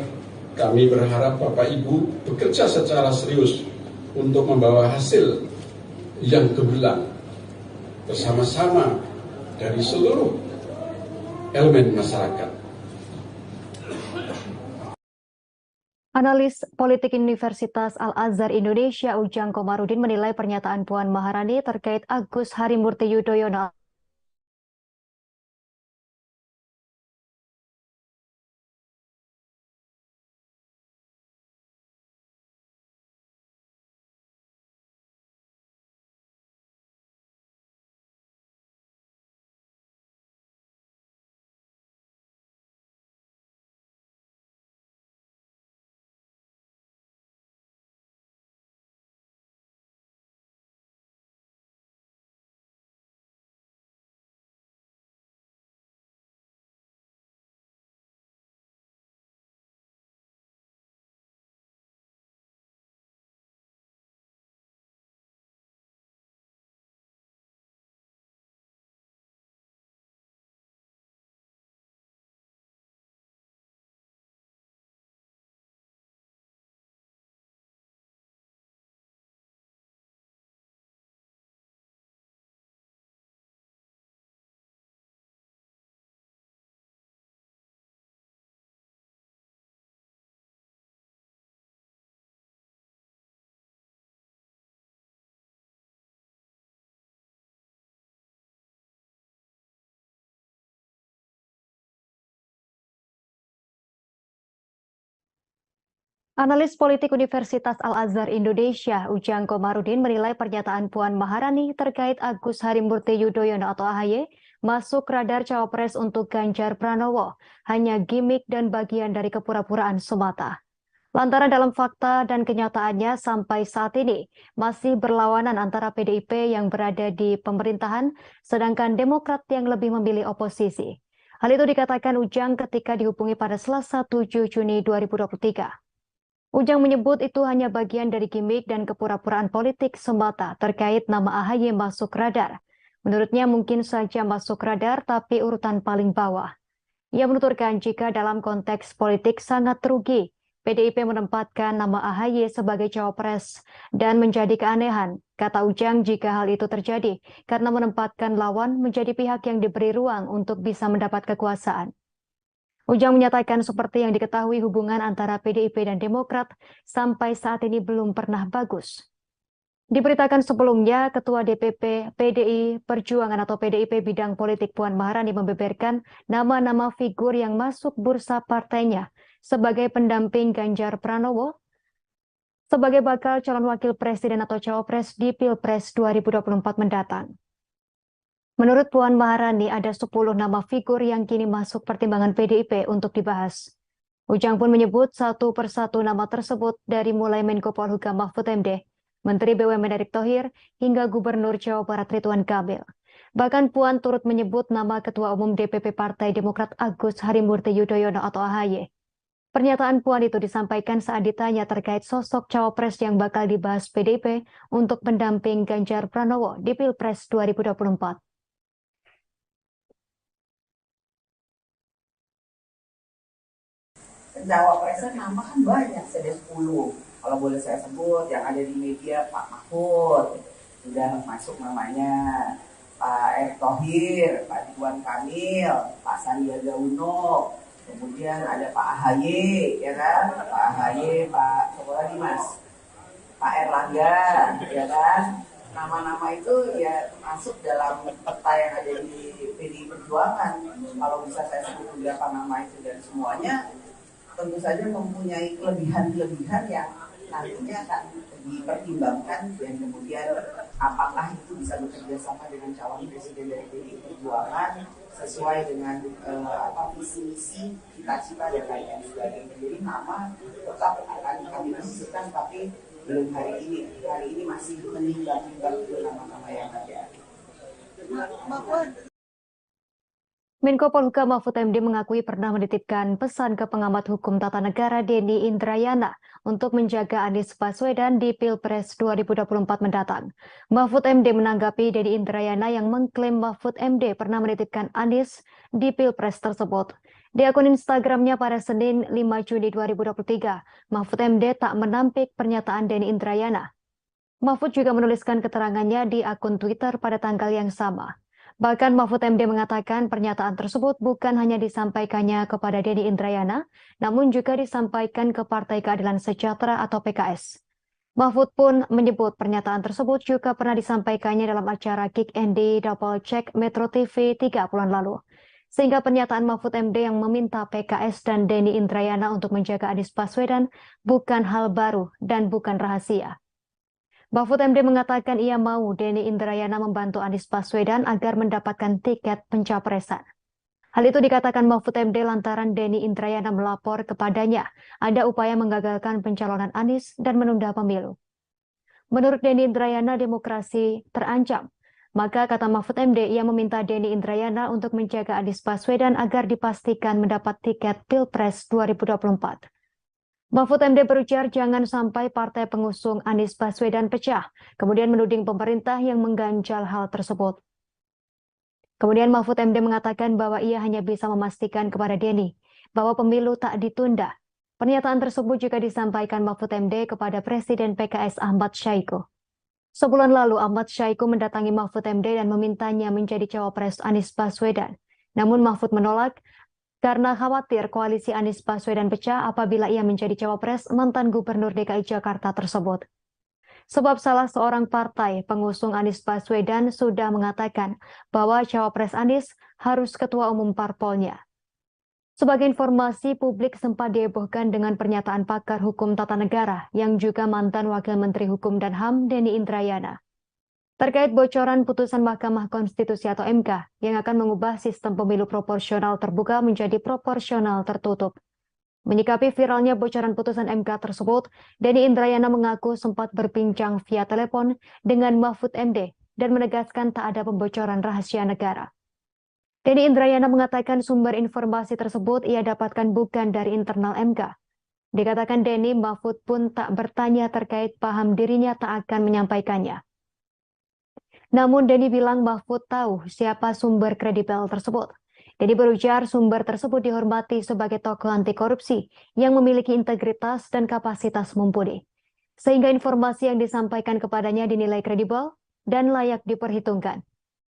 kami berharap Bapak Ibu bekerja secara serius untuk membawa hasil yang gemilang bersama-sama dari seluruh elemen masyarakat. Analis politik Universitas Al-Azhar Indonesia Ujang Komarudin menilai pernyataan Puan Maharani terkait Agus Harimurti Yudhoyono Analis politik Universitas Al-Azhar Indonesia, Ujang Komarudin menilai pernyataan Puan Maharani terkait Agus Harimurti Yudhoyono atau AHY masuk radar cawapres untuk Ganjar Pranowo hanya gimmick dan bagian dari kepura-puraan semata. Lantaran dalam fakta dan kenyataannya sampai saat ini masih berlawanan antara PDIP yang berada di pemerintahan sedangkan Demokrat yang lebih memilih oposisi. Hal itu dikatakan Ujang ketika dihubungi pada Selasa 7 Juni 2023. Ujang menyebut itu hanya bagian dari gimmick dan kepura-puraan politik semata terkait nama AHY masuk radar. Menurutnya mungkin saja masuk radar tapi urutan paling bawah. Ia menuturkan jika dalam konteks politik sangat rugi PDIP menempatkan nama AHY sebagai cawapres dan menjadi keanehan. Kata Ujang jika hal itu terjadi karena menempatkan lawan menjadi pihak yang diberi ruang untuk bisa mendapat kekuasaan. Ujang menyatakan seperti yang diketahui hubungan antara PDIP dan Demokrat sampai saat ini belum pernah bagus. Diberitakan sebelumnya, Ketua DPP PDI Perjuangan atau PDIP bidang politik Puan Maharani membeberkan nama-nama figur yang masuk bursa partainya sebagai pendamping Ganjar Pranowo sebagai bakal calon wakil presiden atau cawapres di Pilpres 2024 mendatang. Menurut Puan Maharani, ada 10 nama figur yang kini masuk pertimbangan PDIP untuk dibahas. Ujang pun menyebut satu persatu nama tersebut dari mulai Menko Polhukam Mahfud MD, Menteri BUMN Erick Thohir, hingga Gubernur Jawa Barat Ridwan Kamil. Bahkan Puan turut menyebut nama Ketua Umum DPP Partai Demokrat Agus Harimurti Yudhoyono atau AHY. Pernyataan Puan itu disampaikan saat ditanya terkait sosok cawapres yang bakal dibahas PDIP untuk pendamping Ganjar Pranowo di Pilpres 2024. Cawapresnya nama kan banyak, ada 10. Kalau boleh saya sebut, yang ada di media Pak Mahfud, sudah masuk namanya, Pak Erick Thohir, Pak Ridwan Kamil, Pak Sandiaga Uno, kemudian ada Pak AHY, ya kan? Pak AHY, Pak siapa lagi Mas? Pak Erlangga, ya kan? Nama-nama itu ya masuk dalam peta yang ada di PDI Perjuangan. Kalau bisa saya sebut beberapa nama itu dan semuanya tentu saja mempunyai kelebihan-kelebihan yang nantinya akan dipertimbangkan dan kemudian apakah itu bisa bekerja sama dengan calon presiden dari PDI Perjuangan sesuai dengan visi misi cita-cita dan lain sebagainya. Jadi nama tetap akan kami diskusikan tapi belum hari ini masih menimbang-nimbang nama-nama yang ada. Menko Polhukam Mahfud MD mengakui pernah menitipkan pesan ke pengamat hukum tata negara Denny Indrayana untuk menjaga Anies Baswedan di Pilpres 2024 mendatang. Mahfud MD menanggapi Denny Indrayana yang mengklaim Mahfud MD pernah menitipkan Anies di Pilpres tersebut. Di akun Instagramnya pada Senin 5 Juni 2023, Mahfud MD tak menampik pernyataan Denny Indrayana. Mahfud juga menuliskan keterangannya di akun Twitter pada tanggal yang sama. Bahkan Mahfud MD mengatakan pernyataan tersebut bukan hanya disampaikannya kepada Denny Indrayana, namun juga disampaikan ke Partai Keadilan Sejahtera atau PKS. Mahfud pun menyebut pernyataan tersebut juga pernah disampaikannya dalam acara Kick Andy Double Check Metro TV 3 bulan lalu. Sehingga pernyataan Mahfud MD yang meminta PKS dan Denny Indrayana untuk menjaga Anies Baswedan bukan hal baru dan bukan rahasia. Mahfud MD mengatakan ia mau Denny Indrayana membantu Anies Baswedan agar mendapatkan tiket pencapresan. Hal itu dikatakan Mahfud MD lantaran Denny Indrayana melapor kepadanya ada upaya menggagalkan pencalonan Anies dan menunda pemilu. Menurut Denny Indrayana, demokrasi terancam. Maka kata Mahfud MD, ia meminta Denny Indrayana untuk menjaga Anies Baswedan agar dipastikan mendapat tiket Pilpres 2024. Mahfud MD berujar jangan sampai partai pengusung Anies Baswedan pecah, kemudian menuding pemerintah yang mengganjal hal tersebut. Kemudian Mahfud MD mengatakan bahwa ia hanya bisa memastikan kepada Denny bahwa pemilu tak ditunda. Pernyataan tersebut juga disampaikan Mahfud MD kepada Presiden PKS Ahmad Syaiqo. Sebulan lalu Ahmad Syaiqo mendatangi Mahfud MD dan memintanya menjadi cawapres Anies Baswedan. Namun Mahfud menolak karena khawatir koalisi Anies Baswedan pecah apabila ia menjadi cawapres mantan Gubernur DKI Jakarta tersebut. Sebab salah seorang partai pengusung Anies Baswedan sudah mengatakan bahwa cawapres Anies harus ketua umum parpolnya. Sebagai informasi, publik sempat dihebohkan dengan pernyataan pakar hukum tata negara yang juga mantan Wakil Menteri Hukum dan HAM Denny Indrayana terkait bocoran putusan Mahkamah Konstitusi atau MK yang akan mengubah sistem pemilu proporsional terbuka menjadi proporsional tertutup. Menyikapi viralnya bocoran putusan MK tersebut, Denny Indrayana mengaku sempat berbincang via telepon dengan Mahfud MD dan menegaskan tak ada pembocoran rahasia negara. Denny Indrayana mengatakan sumber informasi tersebut ia dapatkan bukan dari internal MK. Dikatakan Denny, Mahfud pun tak bertanya terkait paham dirinya tak akan menyampaikannya. Namun Denny bilang Mahfud tahu siapa sumber kredibel tersebut. Denny berujar sumber tersebut dihormati sebagai tokoh anti korupsi yang memiliki integritas dan kapasitas mumpuni. Sehingga informasi yang disampaikan kepadanya dinilai kredibel dan layak diperhitungkan.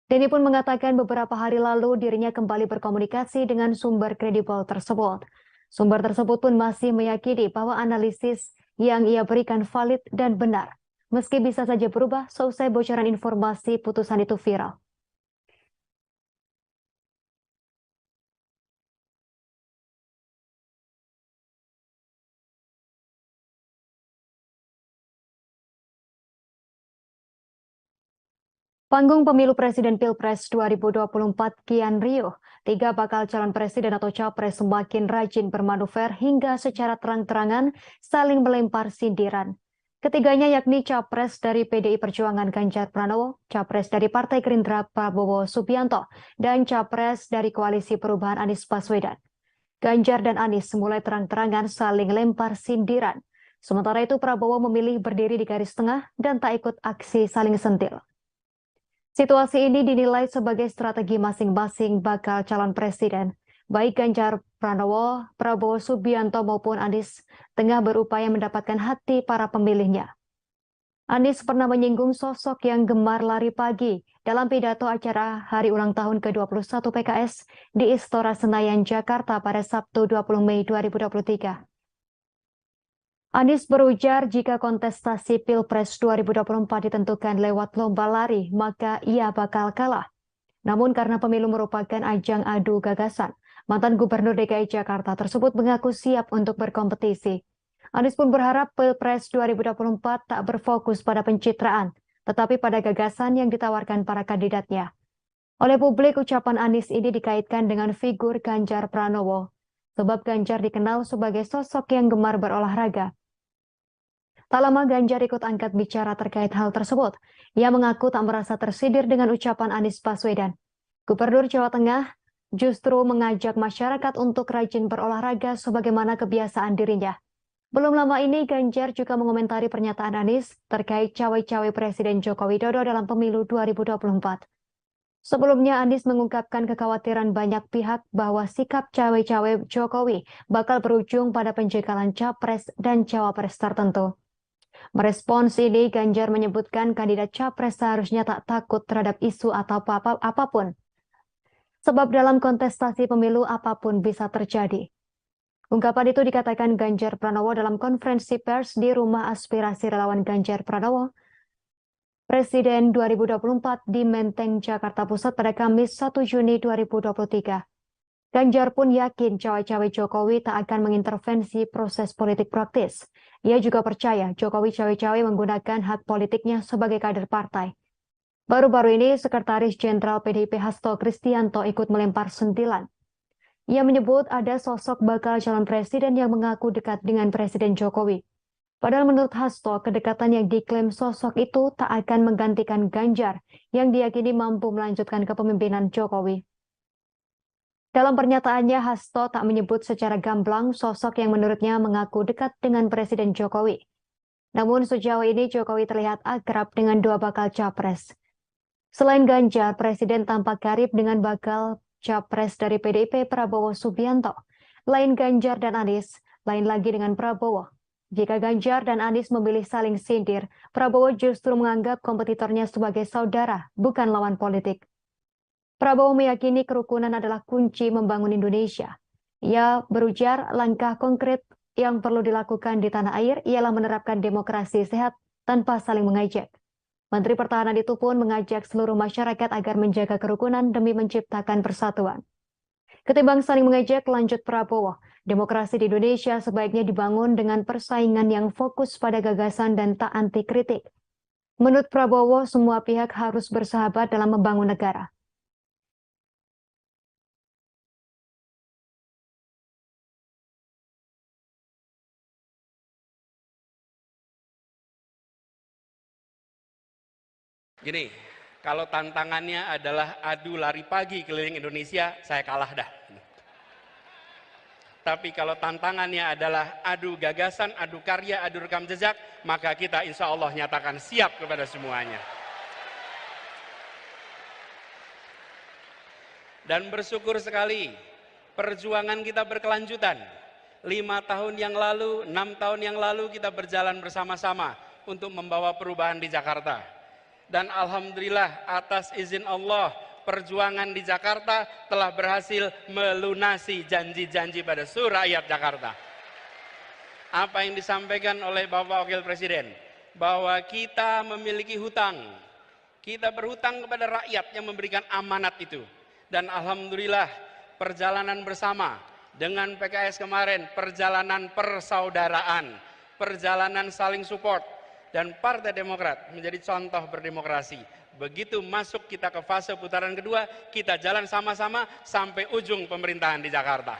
Denny pun mengatakan beberapa hari lalu dirinya kembali berkomunikasi dengan sumber kredibel tersebut. Sumber tersebut pun masih meyakini bahwa analisis yang ia berikan valid dan benar, meski bisa saja berubah seusai bocoran informasi putusan itu viral. Panggung pemilu Presiden Pilpres 2024 kian riuh. 3 bakal calon presiden atau capres semakin rajin bermanuver hingga secara terang-terangan saling melempar sindiran. Ketiganya yakni capres dari PDI Perjuangan Ganjar Pranowo, capres dari Partai Gerindra Prabowo Subianto, dan capres dari Koalisi Perubahan Anies Baswedan. Ganjar dan Anies mulai terang-terangan saling lempar sindiran. Sementara itu Prabowo memilih berdiri di garis tengah dan tak ikut aksi saling sentil. Situasi ini dinilai sebagai strategi masing-masing bakal calon presiden. Baik Ganjar Pranowo, Prabowo Subianto maupun Anies tengah berupaya mendapatkan hati para pemilihnya. Anies pernah menyinggung sosok yang gemar lari pagi dalam pidato acara hari ulang tahun ke-21 PKS di Istora Senayan, Jakarta pada Sabtu 20 Mei 2023. Anies berujar jika kontestasi Pilpres 2024 ditentukan lewat lomba lari, maka ia bakal kalah. Namun karena pemilu merupakan ajang adu gagasan, mantan Gubernur DKI Jakarta tersebut mengaku siap untuk berkompetisi. Anies pun berharap Pilpres 2024 tak berfokus pada pencitraan, tetapi pada gagasan yang ditawarkan para kandidatnya. Oleh publik, ucapan Anies ini dikaitkan dengan figur Ganjar Pranowo, sebab Ganjar dikenal sebagai sosok yang gemar berolahraga. Tak lama Ganjar ikut angkat bicara terkait hal tersebut. Ia mengaku tak merasa tersindir dengan ucapan Anies Baswedan. Gubernur Jawa Tengah justru mengajak masyarakat untuk rajin berolahraga sebagaimana kebiasaan dirinya. Belum lama ini Ganjar juga mengomentari pernyataan Anies terkait cawe-cawe Presiden Joko Widodo dalam pemilu 2024. Sebelumnya Anies mengungkapkan kekhawatiran banyak pihak bahwa sikap cawe-cawe Jokowi bakal berujung pada penjagalan capres dan cawapres tertentu. Merespons ini, Ganjar menyebutkan kandidat capres seharusnya tak takut terhadap isu atau apapun. Sebab dalam kontestasi pemilu apapun bisa terjadi. Ungkapan itu dikatakan Ganjar Pranowo dalam konferensi pers di Rumah Aspirasi Relawan Ganjar Pranowo, Presiden 2024 di Menteng, Jakarta Pusat pada Kamis 1 Juni 2023. Ganjar pun yakin cawe-cawe Jokowi tak akan mengintervensi proses politik praktis. Ia juga percaya Jokowi cawe-cawe menggunakan hak politiknya sebagai kader partai. Baru-baru ini, Sekretaris Jenderal PDIP Hasto Kristianto ikut melempar sentilan. Ia menyebut ada sosok bakal calon presiden yang mengaku dekat dengan Presiden Jokowi. Padahal menurut Hasto, kedekatan yang diklaim sosok itu tak akan menggantikan Ganjar yang diyakini mampu melanjutkan kepemimpinan Jokowi. Dalam pernyataannya, Hasto tak menyebut secara gamblang sosok yang menurutnya mengaku dekat dengan Presiden Jokowi. Namun sejauh ini Jokowi terlihat akrab dengan dua bakal capres. Selain Ganjar, Presiden tampak karib dengan bakal capres dari PDIP Prabowo Subianto. Lain Ganjar dan Anies, lain lagi dengan Prabowo. Jika Ganjar dan Anies memilih saling sindir, Prabowo justru menganggap kompetitornya sebagai saudara, bukan lawan politik. Prabowo meyakini kerukunan adalah kunci membangun Indonesia. Ia berujar langkah konkret yang perlu dilakukan di tanah air ialah menerapkan demokrasi sehat tanpa saling mengejek. Menteri Pertahanan itu pun mengajak seluruh masyarakat agar menjaga kerukunan demi menciptakan persatuan. Ketimbang saling mengejek, lanjut Prabowo, demokrasi di Indonesia sebaiknya dibangun dengan persaingan yang fokus pada gagasan dan tak anti kritik. Menurut Prabowo, semua pihak harus bersahabat dalam membangun negara. Gini, kalau tantangannya adalah adu lari pagi keliling Indonesia, saya kalah dah. Tapi kalau tantangannya adalah adu gagasan, adu karya, adu rekam jejak, maka kita insya Allah nyatakan siap kepada semuanya. Dan bersyukur sekali, perjuangan kita berkelanjutan. 5 tahun yang lalu, 6 tahun yang lalu kita berjalan bersama-sama untuk membawa perubahan di Jakarta. Dan alhamdulillah atas izin Allah, perjuangan di Jakarta telah berhasil melunasi janji-janji pada seluruh rakyat Jakarta. Apa yang disampaikan oleh Bapak Wakil Presiden, bahwa kita memiliki hutang. Kita berhutang kepada rakyat yang memberikan amanat itu. Dan alhamdulillah perjalanan bersama dengan PKS kemarin, perjalanan persaudaraan, perjalanan saling support. Dan Partai Demokrat menjadi contoh berdemokrasi. Begitu masuk kita ke fase putaran kedua, kita jalan sama-sama sampai ujung pemerintahan di Jakarta.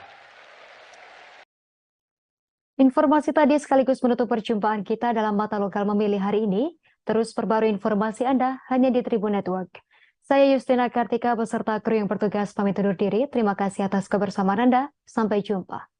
Informasi tadi sekaligus menutup perjumpaan kita dalam Mata Lokal Memilih hari ini. Terus perbarui informasi Anda hanya di Tribun Network. Saya Justina Kartika beserta kru yang bertugas pamit undur diri. Terima kasih atas kebersamaan Anda. Sampai jumpa.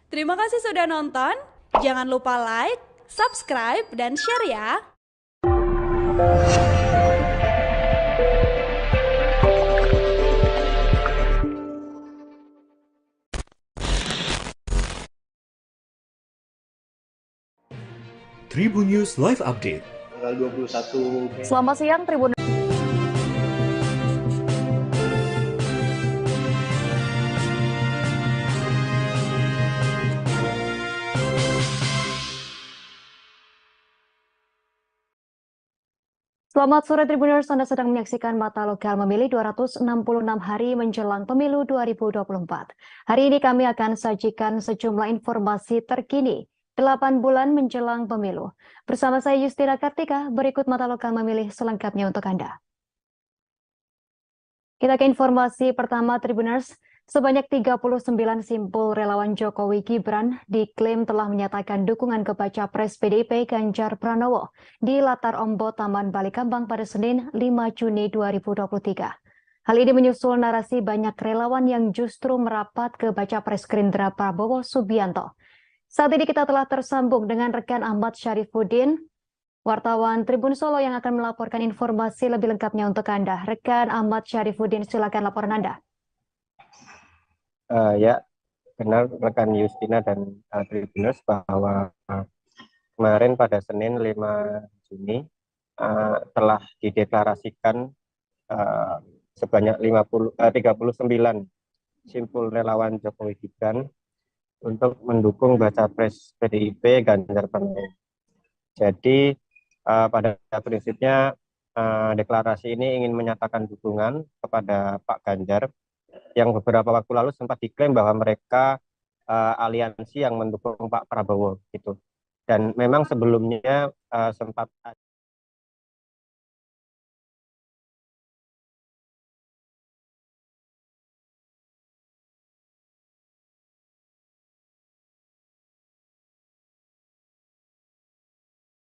Terima kasih sudah nonton. Jangan lupa like, subscribe, dan share ya. Tribun News Live Update. Tanggal 21. Selamat siang Tribun. Selamat sore Tribuners, Anda sedang menyaksikan Mata Lokal Memilih 266 hari menjelang pemilu 2024. Hari ini kami akan sajikan sejumlah informasi terkini 8 bulan menjelang pemilu. Bersama saya Justina Kartika, berikut Mata Lokal Memilih selengkapnya untuk Anda. Kita ke informasi pertama Tribuners. Sebanyak 39 simpul relawan Jokowi Gibran diklaim telah menyatakan dukungan ke Baca Pres PDIP Ganjar Pranowo di latar Ombo Taman Balikambang pada Senin 5 Juni 2023. Hal ini menyusul narasi banyak relawan yang justru merapat ke Baca Pres Gerindra Prabowo Subianto. Saat ini kita telah tersambung dengan rekan Ahmad Syarifuddin, wartawan Tribun Solo yang akan melaporkan informasi lebih lengkapnya untuk Anda. Rekan Ahmad Syarifuddin, silakan laporan Anda. Ya, benar rekan Justina dan Tribuners bahwa kemarin pada Senin 5 Juni telah dideklarasikan sebanyak 39 simpul relawan Jokowi Gibran untuk mendukung Baca Pres PDIP Ganjar Pranowo. Jadi pada prinsipnya deklarasi ini ingin menyatakan dukungan kepada Pak Ganjar yang beberapa waktu lalu sempat diklaim bahwa mereka aliansi yang mendukung Pak Prabowo gitu. Dan memang sebelumnya sempat